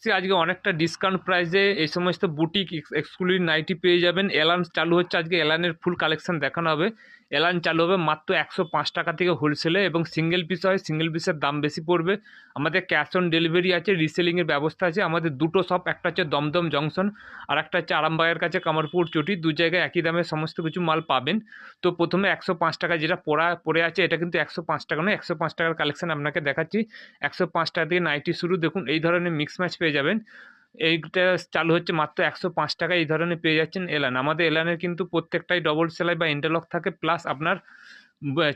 এসেছি আজকে অনেকটা ডিসকাউন্ট প্রাইসে এই সমস্ত বুটিক এক্সক্লুসিভ নাইটি পেয়ে যাবেন। এলান চালু হচ্ছে, আজকে এলানের ফুল কালেকশন দেখানো হবে। এলান চালু হবে মাত্র 105 টাকা থেকে হোলসেলে, এবং সিঙ্গেল পিস হয়, সিঙ্গেল পিসের দাম বেশি পড়বে। আমাদের ক্যাশ অন ডেলিভারি আছে, রিসেলিংয়ের ব্যবস্থা আছে। আমাদের দুটো শপ, একটা হচ্ছে দমদম জংশন আর একটা হচ্ছে আরামবাগের কাছে কামারপুর চটি। দু জায়গায় একই দামে সমস্ত কিছু মাল পাবেন। তো প্রথমে 105 টাকা যেটা পড়ে আছে, এটা কিন্তু 105 টাকা নয়, 105 টাকার কালেকশন আপনাকে দেখাচ্ছি। 105 টাকা দিয়ে নাইটি শুরু। দেখুন এই ধরনের মিক্স ম্যাচ পেয়ে যাবেন। এইটা চালু হচ্ছে মাত্র 105 টাকা, এই ধরনের পেয়ে যাচ্ছেন এলান। আমাদের এলানের কিন্তু প্রত্যেকটাই ডবল সেলাই বা ইন্টারলক থাকে, প্লাস আপনার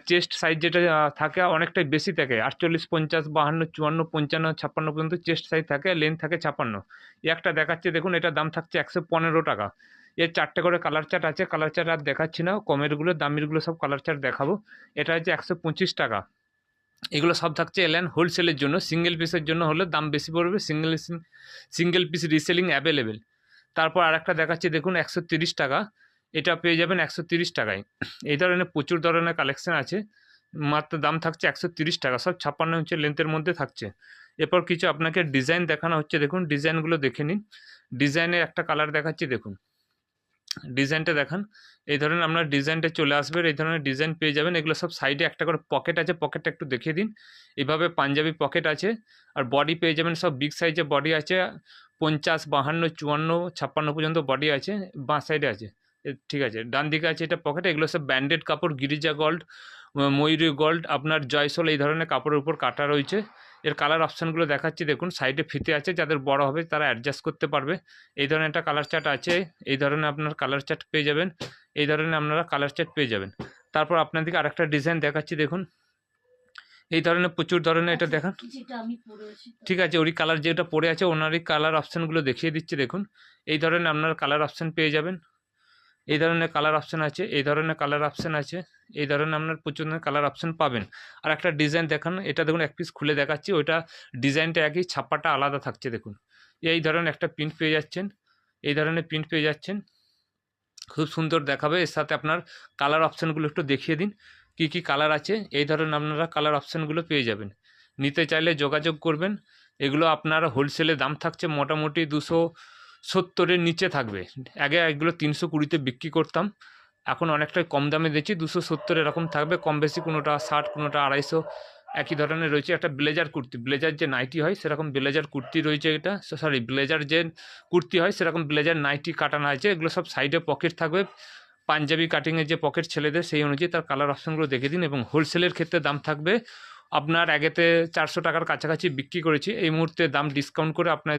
চেস্ট সাইজ যেটা থাকে অনেকটাই বেশি থাকে, 48, 50, 52, 54, 55, 56 পর্যন্ত চেস্ট সাইজ থাকে, লেন্থ থাকে 56। এই একটা দেখাচ্ছে দেখুন, এটার দাম থাকছে 115 টাকা। এর 4টে করে কালার চার্ট আছে, কালার চার্ট আর দেখাচ্ছি না, কমেরগুলো দামিরগুলো সব কালার চার্ট দেখাবো। এটা হচ্ছে 125 টাকা। এগুলো সব থাকছে এলেন হোলসেলের জন্য। সিঙ্গেল পিসের জন্য হলে দাম বেশি পড়বে, সিঙ্গেল পিস রিসেলিং অ্যাভেলেবেল। তারপর আরেকটা দেখাচ্ছি দেখুন, 130 টাকা। এটা পেয়ে যাবেন 130 টাকায়। এই ধরনের প্রচুর ধরনের কালেকশন আছে, মাত্র দাম থাকছে 130 টাকা। সব 56 ইঞ্চি লেন্থের মধ্যে থাকছে। এরপর কিছু আপনাকে ডিজাইন দেখানো হচ্ছে, দেখুন ডিজাইনগুলো দেখে নিন। ডিজাইনের একটা কালার দেখাচ্ছি দেখুন, ডিজাইনটা দেখান। এই ধরনের আপনার ডিজাইনটা চলে আসবে, এই ধরনের ডিজাইন পেয়ে যাবেন। এগুলো সব সাইডে একটা করে পকেট আছে, পকেটটা একটু দেখিয়ে দিন। এইভাবে পাঞ্জাবি পকেট আছে, আর বডি পেয়ে যাবেন সব বিগ সাইজের বডি আছে। 50, 52, 54, 56 পর্যন্ত বডি আছে, বাঁ সাইডে আছে। ঠিক আছে, ডান দিকে আছে এটা পকেট। এগুলো সব ব্র্যান্ডেড কাপড়, গিরিজা গোল্ড, ময়ূরী গোল্ড, আপনার জয়সল, এই ধরনের কাপড়ের উপর কাটা রয়েছে। এর কালার অপশানগুলো দেখাচ্ছি দেখুন, সাইডে ফিতে আছে, যাদের বড় হবে তারা অ্যাডজাস্ট করতে পারবে। এই ধরনের একটা কালার চার্ট আছে, এই ধরনের আপনার কালার চার্ট পেয়ে যাবেন, এই ধরনের আপনারা কালার চার্ট পেয়ে যাবেন। তারপর আপনাদেরকে আরেকটা ডিজাইন দেখাচ্ছি দেখুন, এই ধরনের প্রচুর ধরনের, এটা দেখান। ঠিক আছে, ওই কালার যেটা পড়ে আছে ওনারই কালার অপশানগুলো দেখিয়ে দিচ্ছে দেখুন। এই ধরনের আপনার কালার অপশান পেয়ে যাবেন, এই ধরনের কালার অপশান আছে, এই ধরনের কালার অপশান আছে, এই ধরনের আপনার প্রচুর কালার অপশান পাবেন। আর একটা ডিজাইন দেখান, এটা দেখুন এক পিস খুলে দেখাচ্ছি, ওইটা ডিজাইনটা একই, ছাপাটা আলাদা থাকছে দেখুন। এই ধরনের একটা প্রিন্ট পেয়ে যাচ্ছেন, এই ধরনের প্রিন্ট পেয়ে যাচ্ছেন, খুব সুন্দর দেখাবে। এর সাথে আপনার কালার অপশানগুলো একটু দেখিয়ে দিন, কি কি কালার আছে। এই ধরনের আপনারা কালার অপশানগুলো পেয়ে যাবেন। নিতে চাইলে যোগাযোগ করবেন। এগুলো আপনার হোলসেলে দাম থাকছে মোটামুটি 270-এর নিচে থাকবে। আগে এগুলো 320-তে বিক্রি করতাম, এখন অনেকটাই কম দামে দিচ্ছি, 270 এরকম থাকবে। কম বেশি কোনোটা 60, কোনোটা 250, একই ধরনের রয়েছে। একটা ব্লেজার কুর্তি, ব্লেজার যে নাইটি হয় সেরকম ব্লেজার কুর্তি রয়েছে, এটা সরি ব্লেজার যে কুর্তি হয় সেরকম ব্লেজার নাইটি কাটানো আছে। এগুলো সব সাইডে পকেট থাকবে, পাঞ্জাবি কাটিংয়ের যে পকেট ছেলেদের, সেই অনুযায়ী তার কালার অপশানগুলো দেখে দিন। এবং হোলসেলের ক্ষেত্রে দাম থাকবে আপনার, আগেতে 400 টাকার কাছাকাছি বিক্রি করেছি, এই মুহূর্তে দাম ডিসকাউন্ট করে আপনার